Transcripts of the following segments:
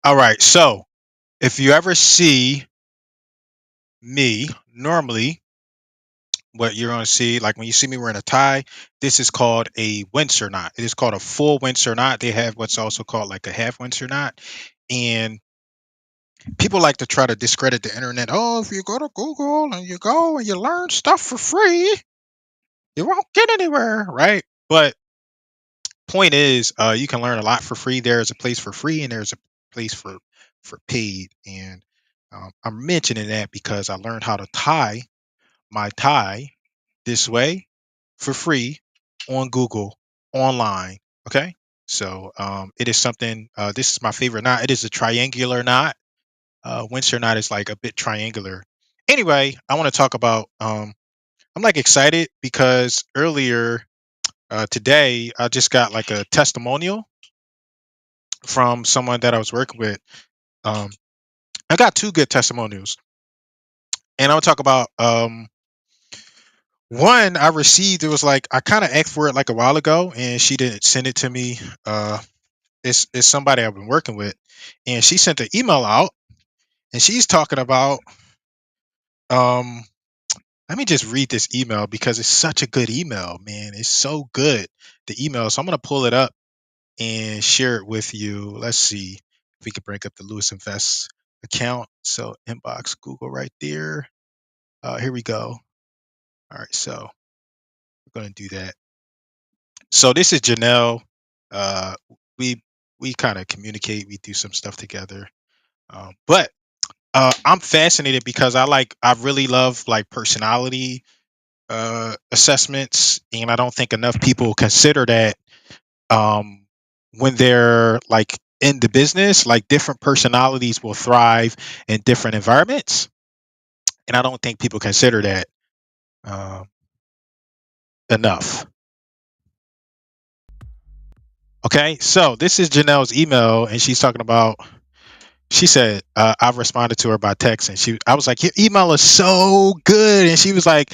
All right. So if you ever see me, normally what you're going to see, like when you see me wearing a tie, this is called a Windsor knot. It is called a full Windsor knot. They have what's also called like a half Windsor knot. And people like to try to discredit the internet. Oh, if you go to Google and you go and you learn stuff for free, you won't get anywhere, right? But point is, you can learn a lot for free. There's a place for free and there's a place for paid. And I'm mentioning that because I learned how to tie my tie this way for free on Google online. Okay. So it is something, this is my favorite knot. It is a triangular knot. Windsor knot is like a bit triangular. Anyway, I want to talk about, I'm like excited because earlier today, I just got like a testimonial from someone that I was working with. Um, I got two good testimonials, and I'll talk about one I received. It was like I kind of asked for it like a while ago, and she didn't send it to me. It's somebody I've been working with, and she sent an email out, and she's talking about. Um, Let me just read this email because it's such a good email, man. It's so good, the email. So I'm gonna pull it up and share it with you. Let's see if we can break up the Lewis Invest account. So inbox Google right there. Here we go. All right, so we're going to do that. So this is Janelle. Uh, we we kind of communicate. We do some stuff together. But I'm fascinated because I really love like personality assessments, and I don't think enough people consider that um, when they're like in the business, like different personalities will thrive in different environments, and I don't think people consider that um, enough. Okay, so this is Janelle's email, and she's talking about. She said, I've responded to her by text, and I was like, your email is so good, and she was like,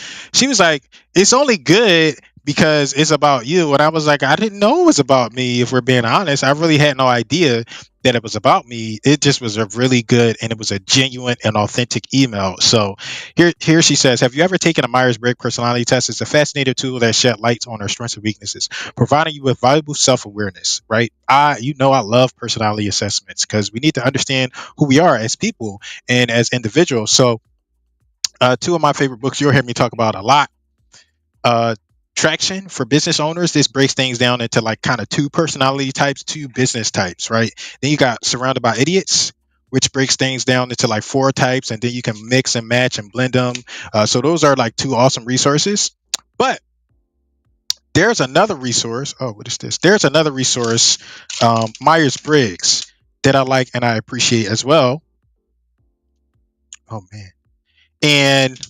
it's only good because it's about you. And I was like, I didn't know it was about me. If we're being honest, I really had no idea that it was about me. It just was a really good, and it was a genuine and authentic email. So here she says, have you ever taken a Myers-Briggs personality test? It's a fascinating tool that shed lights on our strengths and weaknesses, providing you with valuable self-awareness, right? I love personality assessments because we need to understand who we are as people and as individuals. So two of my favorite books you'll hear me talk about a lot. uh Traction for business owners. This breaks things down into like kind of two personality types, two business types, right? Then you got Surrounded by Idiots, which breaks things down into like four types, and then you can mix and match and blend them. So those are like two awesome resources. But there's another resource. Oh, what is this? There's another resource, Myers Briggs, that I like and I appreciate as well. Oh man. And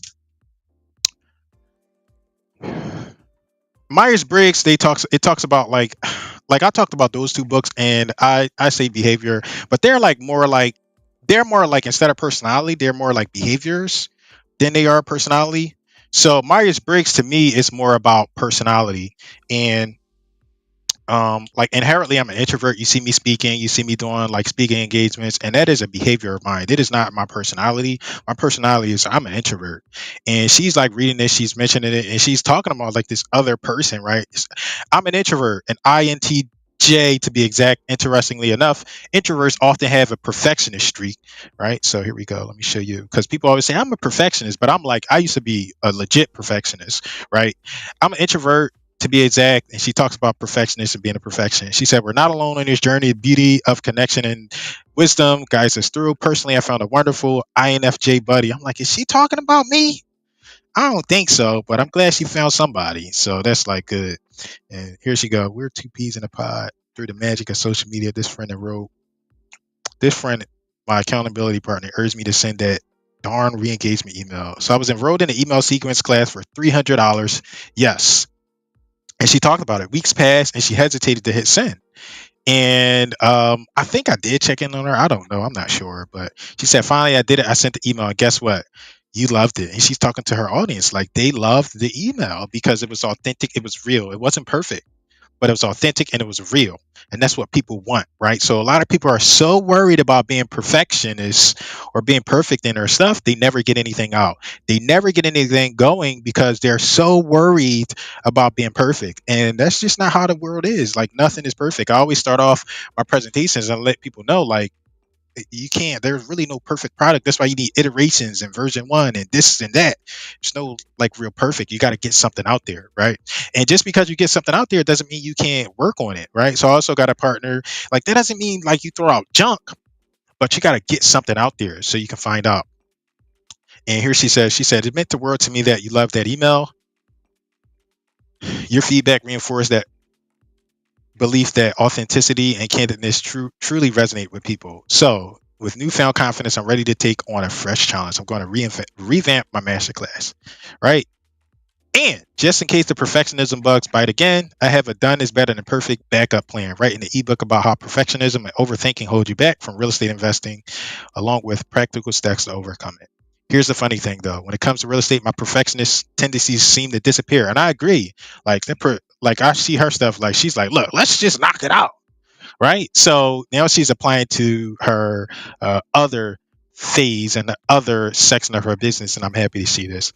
Myers Briggs, it talks about like I talked about those two books, and I say behavior, but they're more like, instead of personality, they're more like behaviors than they are personality. So Myers Briggs to me is more about personality. And like inherently I'm an introvert. You see me speaking, you see me doing like speaking engagements, and that is a behavior of mine. It is not my personality. My personality is I'm an introvert. And she's like reading this, she's mentioning it, and she's talking about like this other person, right? I'm an introvert, an INTJ to be exact. Interestingly enough, introverts often have a perfectionist streak, right? So here we go. Let me show you, because people always say I'm a perfectionist, but I'm like, I used to be a legit perfectionist, right? I'm an introvert to be exact, and she talks about perfectionism being a perfectionist. She said, we're not alone on this journey. The beauty of connection and wisdom guides us through. Personally, I found a wonderful INFJ buddy. I'm like, is she talking about me? I don't think so, but I'm glad she found somebody. So that's like good. And here she go. We're two peas in a pod. Through the magic of social media, this friend, my accountability partner, urged me to send that darn re-engagement email. So I was enrolled in the email sequence class for $300. Yes. And she talked about it. Weeks passed, and she hesitated to hit send. And I think I did check in on her. I don't know. I'm not sure. But she said, finally, I did it. I sent the email. And guess what? You loved it. And she's talking to her audience. Like, they loved the email because it was authentic. It was real. It wasn't perfect. but it was authentic and it was real. And that's what people want, right? So a lot of people are so worried about being perfectionists or being perfect in their stuff, they never get anything out. They never get anything going because they're so worried about being perfect. And that's just not how the world is. Like nothing is perfect. I always start off my presentations and let people know, like, you can't, there's really no perfect product. That's why you need iterations and version one and this and that. There's no like real perfect. You got to get something out there, right? And just because you get something out there doesn't mean you can't work on it, right? So I also got a partner. Like that doesn't mean like you throw out junk, but you got to get something out there so you can find out. And here she said, it meant the world to me that you loved that email. Your feedback reinforced that belief that authenticity and candidness truly resonate with people. So, with newfound confidence, I'm ready to take on a fresh challenge. I'm going to revamp my masterclass, right? And just in case the perfectionism bugs bite again, I have a done is better than perfect backup plan, right? In the ebook about how perfectionism and overthinking hold you back from real estate investing, along with practical steps to overcome it. Here's the funny thing, though: when it comes to real estate, my perfectionist tendencies seem to disappear, and I agree. Like like I see her stuff, like she's like, "Look, let's just knock it out." Right. So now she's applying to her other phase and the other section of her business, and I'm happy to see this.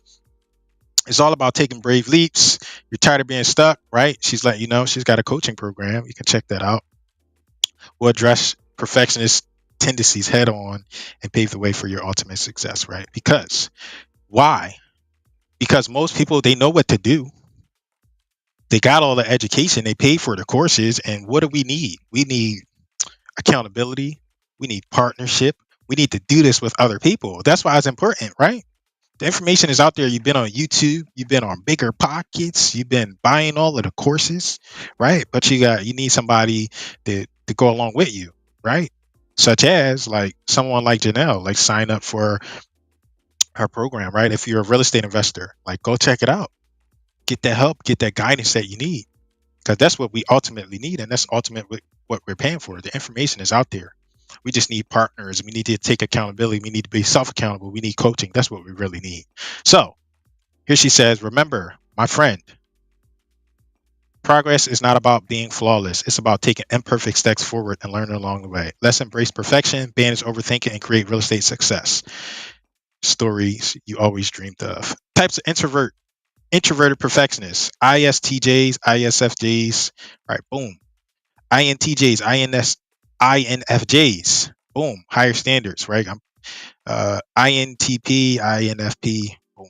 It's all about taking brave leaps. You're tired of being stuck, right? She's letting you know she's got a coaching program. You can check that out. We'll address perfectionist tendencies head on and pave the way for your ultimate success, right? Because why? Because most people, they know what to do. They got all the education, they paid for the courses, and what do we need? We need accountability. We need partnership. We need to do this with other people. That's why it's important, right? The information is out there. You've been on YouTube, you've been on Bigger Pockets, you've been buying all of the courses, right? But you need somebody to go along with you, right? Such as like someone like Janelle, like sign up for her program, right? If you're a real estate investor, like go check it out. Get that help, get that guidance that you need. Because that's what we ultimately need, and that's ultimately what we're paying for. The information is out there. We just need partners. We need to take accountability. We need to be self accountable. We need coaching. That's what we really need. So here she says, remember, my friend, progress is not about being flawless. It's about taking imperfect steps forward and learning along the way. Let's embrace perfection, banish overthinking, and create real estate success. Stories you always dreamed of. Types of introverted perfectionists, ISTJs, ISFJs. All right, boom. INTJs, INFJs. Boom, higher standards, right? I'm INTP, INFP. Boom.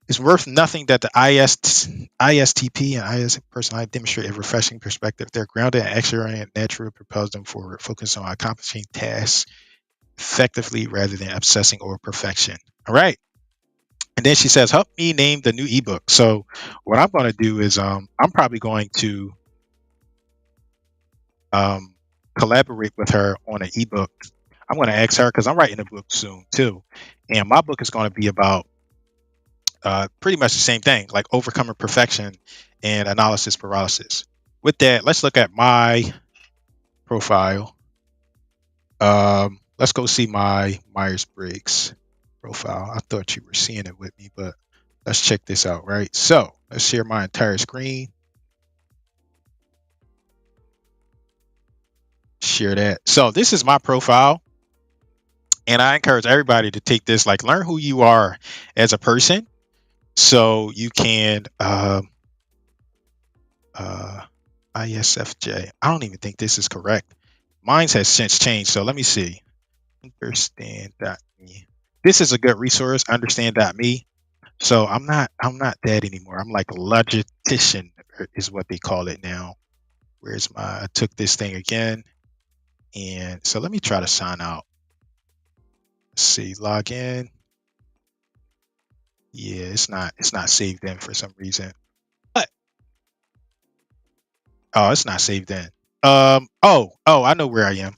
It's worth nothing that the ISTP and IS personality demonstrate a refreshing perspective. They're grounded and action-oriented, naturally propels them forward, focus on accomplishing tasks effectively rather than obsessing over perfection. All right. And then she says, help me name the new ebook. So what I'm going to do is I'm probably going to um, collaborate with her on an ebook. I'm going to ask her because I'm writing a book soon too, and my book is going to be about pretty much the same thing, like overcoming perfection and analysis paralysis. With that, let's look at my profile. Let's go see my Myers-Briggs profile. I thought you were seeing it with me, but let's check this out, right? So let's share my entire screen. Share that. So this is my profile. And I encourage everybody to take this, like learn who you are as a person so you can ISFJ. I don't even think this is correct. Mine has since changed. So let me see. Understand.me. This is a good resource, understand.me. So I'm not that anymore. I'm like a logistician is what they call it now. Where's I took this thing again. And so let me try to sign out. Let's see, log in. Yeah, it's not saved in for some reason. But oh, it's not saved in. I know where I am.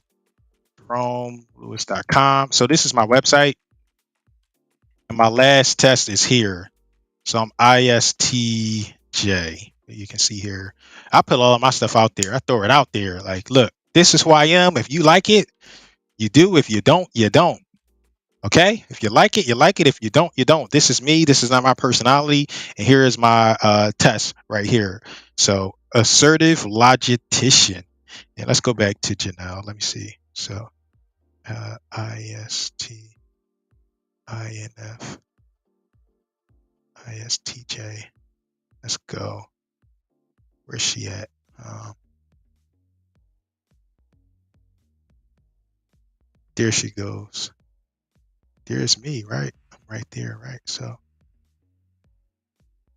JeromeLewis.com. So this is my website. And my last test is here. So I'm ISTJ. You can see here. I put all of my stuff out there. I throw it out there. Like, look, this is who I am. If you like it, you do. If you don't, you don't. Okay, if you like it, you like it. If you don't, you don't. This is me. This is not my personality. And here is my test right here. So, assertive logistician. And let's go back to Janelle. Let me see. So, ISTINFISTJ. Let's go. Where's she at? Um, there she goes. There's me, right? I'm right there, right? So,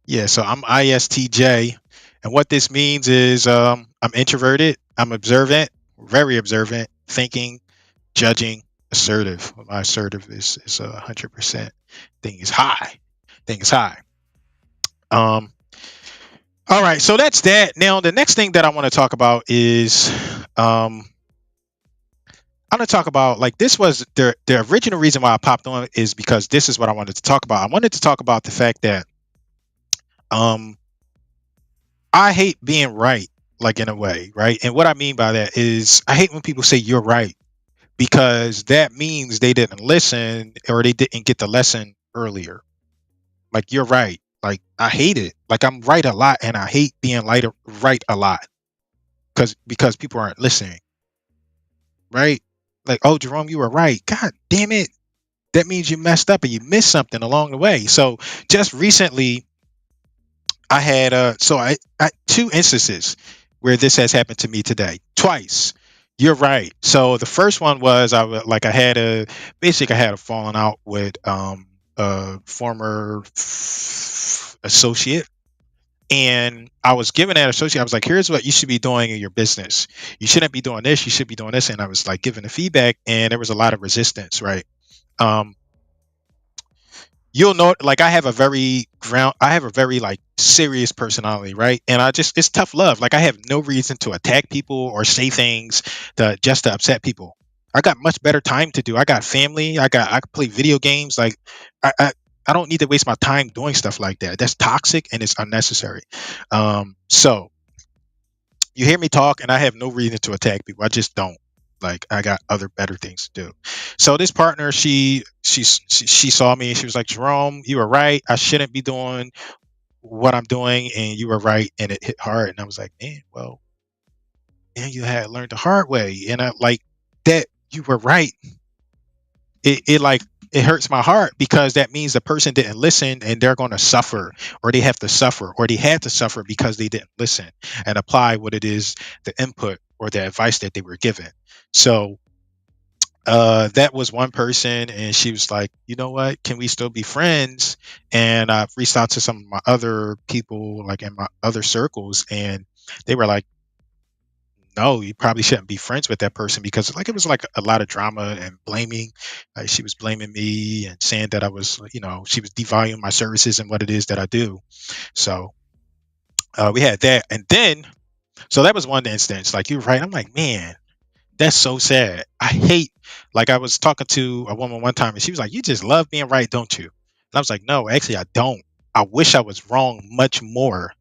yeah, so I'm ISTJ. And what this means is I'm introverted, I'm observant, very observant, thinking, judging, assertive. My assertive is 100%. Thing is high. Thing is high. Um, all right, so that's that. Now the next thing that I want to talk about is I'm gonna talk about, like, this was the original reason why I popped on is because this is what I wanted to talk about. I wanted to talk about the fact that um I hate being right, like, in a way, right? And what I mean by that is I hate when people say you're right, because that means they didn't listen or they didn't get the lesson earlier. Like, you're right. Like, I hate it. Like, I'm right a lot and I hate being right a lot because people aren't listening, right? Like, oh, Jerome, you were right. God damn it. That means you messed up and you missed something along the way. So just recently I had I two instances where this has happened to me today. Twice. You're right. So the first one was I had a basically I had a falling out with a former associate, and I was giving that associate, I was like, here's what you should be doing in your business. You shouldn't be doing this, you should be doing this. And I was like giving the feedback, and there was a lot of resistance, right? Um you'll know, like, I have a very, like, serious personality, right? And it's tough love. Like, I have no reason to attack people or say things to upset people. I got much better time to do. I got family. I can play video games. Like, I, I I don't need to waste my time doing stuff like that. That's toxic and it's unnecessary. So you hear me talk, and I have no reason to attack people. I just don't. Like, I got other better things to do. So this partner, she saw me and she was like, Jerome, you were right. I shouldn't be doing what I'm doing, and you were right, and it hit hard. And I was like, man, well, man, you had learned the hard way, and I like that you were right. It like it hurts my heart because that means the person didn't listen and they're going to suffer, or they have to suffer, or they had to suffer because they didn't listen and apply what it is, the input or the advice that they were given. So that was one person, and she was like, you know what, can we still be friends? And I reached out to some of my other people, like in my other circles, and they were like, no, you probably shouldn't be friends with that person, because, like, it was like a lot of drama and blaming. Like, she was blaming me and saying that I was, she was devaluing my services and what it is that I do. So we had that, and then so that was one instance. Like, you're right. I'm like, man, that's so sad. I hate. Like, I was talking to a woman one time, and she was like, "You just love being right, don't you?" And I was like, "No, actually, I don't. I wish I was wrong much more.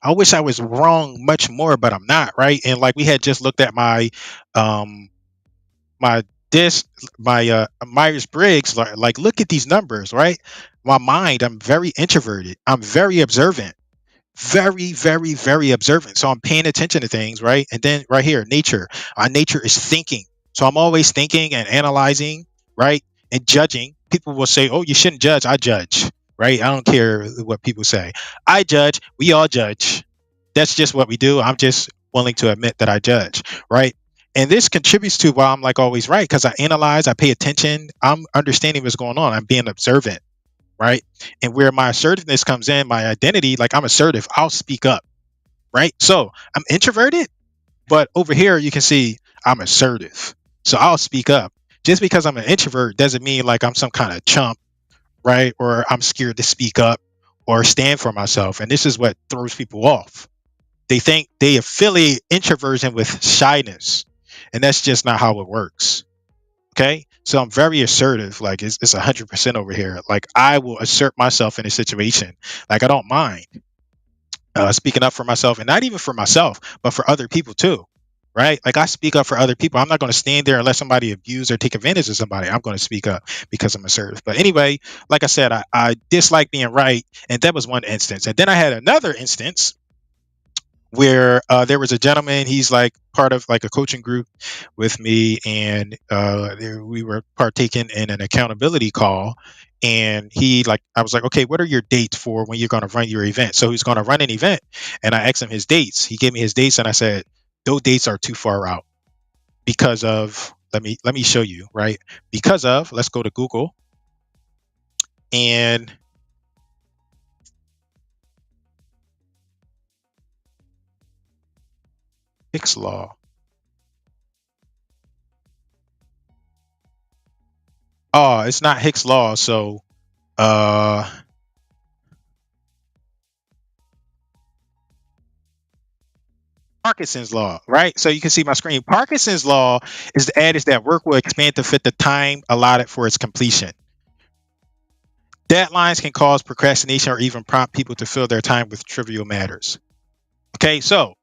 I wish I was wrong much more, but I'm not, right?" And, like, we had just looked at um, my this, my Myers Briggs. Like, look at these numbers, right? My mind. I'm very introverted. I'm very observant, very, very, very observant. So I'm paying attention to things, right? And then right here, nature. Our nature is thinking. So I'm always thinking and analyzing, right? And judging. People will say, oh, you shouldn't judge. I judge, right? I don't care what people say. I judge. We all judge. That's just what we do. I'm just willing to admit that I judge, right? And this contributes to why I'm, like, always right, because I analyze, I pay attention, I'm understanding what's going on, I'm being observant, right? And where my assertiveness comes in, my identity, like, I'm assertive, I'll speak up, right? So I'm introverted, but over here you can see I'm assertive. So I'll speak up. Just because I'm an introvert doesn't mean, like, I'm some kind of chump, right? Or I'm scared to speak up or stand for myself. And this is what throws people off. They think they affiliate introversion with shyness, and that's just not how it works. Okay, so I'm very assertive. Like, it's 100% over here. Like, I will assert myself in a situation. Like, I don't mind speaking up for myself, and not even for myself, but for other people too. right? Like I speak up for other people. I'm not going to stand there and let somebody abuse or take advantage of somebody. I'm going to speak up because I'm assertive. But anyway, like I said, I dislike being right, and that was one instance. And then I had another instance where there was a gentleman. He's like part of like a coaching group with me, and we were partaking in an accountability call. And he like, I was like, okay, what are your dates for when you're going to run your event? So he's going to run an event, and I asked him his dates. He gave me his dates, and I said those dates are too far out because of, let me show you, right? Because of, let's go to Google and Hicks law. Oh, it's not Hicks law. So uh Parkinson's law, right? So you can see my screen. Parkinson's law is the adage that work will expand to fit the time allotted for its completion. Deadlines can cause procrastination or even prompt people to fill their time with trivial matters. Okay, so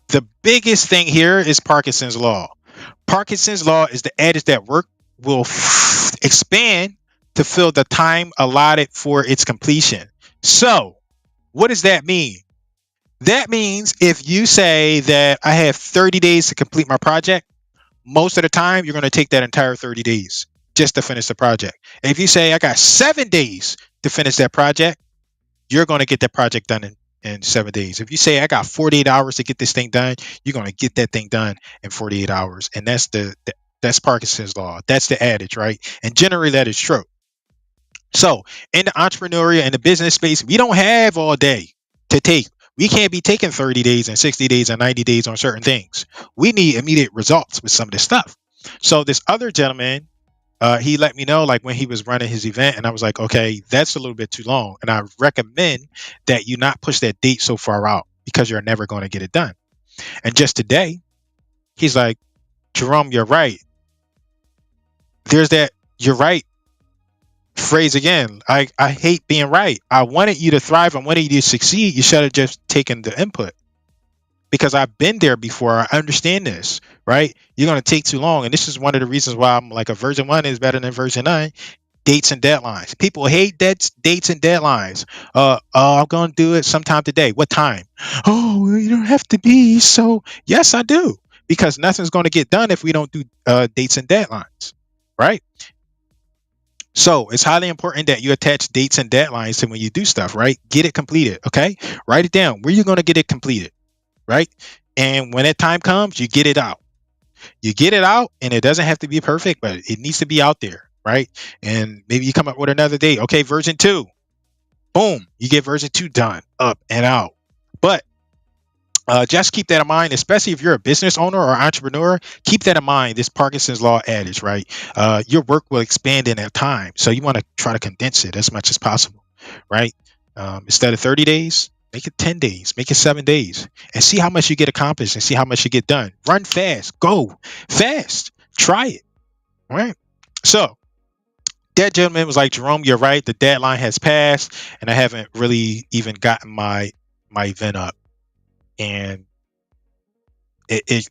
the biggest thing here is Parkinson's law. Parkinson's law is the adage that work will expand to fill the time allotted for its completion. So, what does that mean? That means if you say that I have 30 days to complete my project, most of the time you're going to take that entire 30 days just to finish the project. And if you say I got 7 days to finish that project, you're going to get that project done in 7 days. If you say I got 48 hours to get this thing done, you're going to get that thing done in 48 hours. And that's Parkinson's law. That's the adage, right? And generally that is true. So in the entrepreneurial and the business space, we don't have all day to take. We can't be taking 30 days and 60 days and 90 days on certain things. We need immediate results with some of this stuff. So this other gentleman, he let me know like when he was running his event, and I was like, okay, that's a little bit too long. And I recommend that you not push that date so far out because you're never going to get it done. And just today, he's like, Jerome, you're right. There's that you're right phrase again. I hate being right. I wanted you to thrive. I wanted you to succeed. You should have just taken the input because I've been there before. I understand this, right? You're going to take too long. And this is one of the reasons why I'm like a version 1 is better than version 9. Dates and deadlines. People hate dates and deadlines. I'm going to do it sometime today. What time? Oh, you don't have to be. So, yes, I do. Because nothing's going to get done if we don't do dates and deadlines, right? So it's highly important that you attach dates and deadlines to when you do stuff, right? Get it completed, okay? Write it down. Where you're going to get it completed, right? And when that time comes, you get it out. You get it out, and it doesn't have to be perfect, but it needs to be out there, right? And maybe you come up with another date. Okay, version 2. Boom, you get version 2 done, up and out. But just keep that in mind, especially if you're a business owner or entrepreneur. Keep that in mind. This Parkinson's law adage, right? Your work will expand in that time, so you want to try to condense it as much as possible, right? Instead of 30 days, make it 10 days, make it 7 days, and see how much you get accomplished and see how much you get done. Run fast, go fast, try it, right? So that gentleman was like, Jerome, you're right. The deadline has passed, and I haven't really even gotten my event up, and it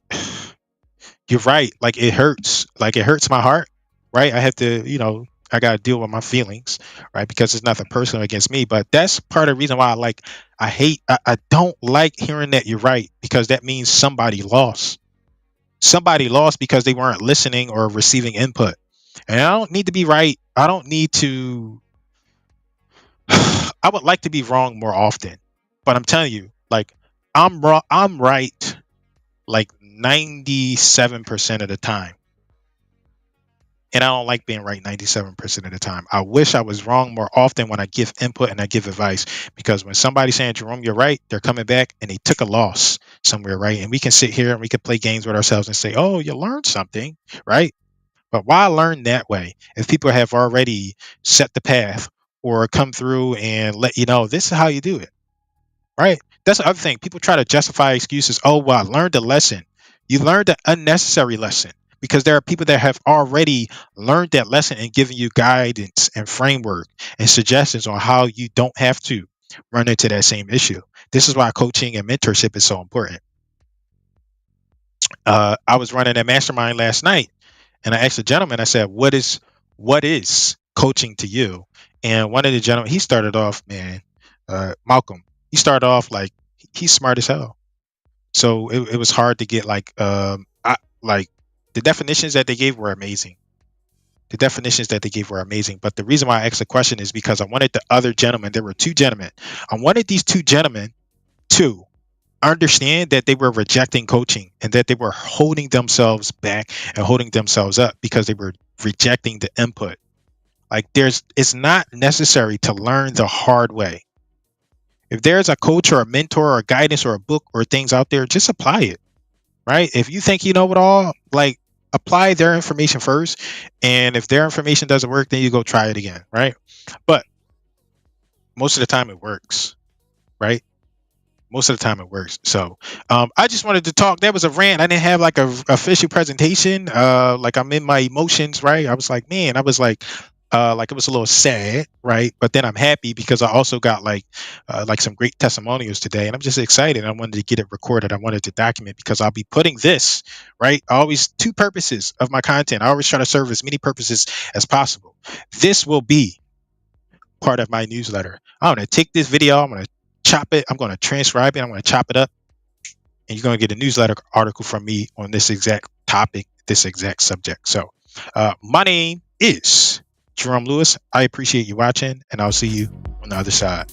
you're right. Like it hurts. Like it hurts my heart, right? I have to, I got to deal with my feelings, right? Because it's nothing personal against me. But that's part of the reason why I don't like hearing that you're right because that means somebody lost. Somebody lost because they weren't listening or receiving input. And I don't need to be right. I don't need to. I would like to be wrong more often, but I'm telling you, like I'm wrong. I'm right like 97% of the time. And I don't like being right 97% of the time. I wish I was wrong more often when I give input and I give advice. Because when somebody's saying, Jerome, you're right, they're coming back and they took a loss somewhere, right? And we can sit here and we can play games with ourselves and say, oh, you learned something, right? But why learn that way if people have already set the path or come through and let you know this is how you do it? Right? That's the other thing. People try to justify excuses. Oh, well, I learned a lesson. You learned an unnecessary lesson because there are people that have already learned that lesson and given you guidance and framework and suggestions on how you don't have to run into that same issue. This is why coaching and mentorship is so important. I was running a mastermind last night, and I asked a gentleman. I said, what is coaching to you?" And one of the gentlemen, he started off, man, Malcolm. He started off like he's smart as hell. So it was hard to get like the definitions that they gave were amazing. The definitions that they gave were amazing. But the reason why I asked the question is because I wanted the other gentlemen. There were two gentlemen. I wanted these two gentlemen to understand that they were rejecting coaching and that they were holding themselves back and holding themselves up because they were rejecting the input. Like it's not necessary to learn the hard way. If there's a coach or a mentor or a guidance or a book or things out there, just apply it, right? If you think you know it all, like apply their information first. And if their information doesn't work, then you go try it again, right? But most of the time it works, right? Most of the time it works. So I just wanted to talk. That was a rant. I didn't have like a official presentation. Like I'm in my emotions, right? I was like, man, I was like it was a little sad, right? But then I'm happy because I also got like some great testimonials today, and I'm just excited. I wanted to get it recorded. I wanted to document because I'll be putting this, right? Always two purposes of my content. I always try to serve as many purposes as possible. This will be part of my newsletter. I'm going to take this video, I'm going to chop it, I'm going to transcribe it, I'm going to chop it up, and you're going to get a newsletter article from me on this exact topic, this exact subject. So, my name is Jerome Lewis. I appreciate you watching, and I'll see you on the other side.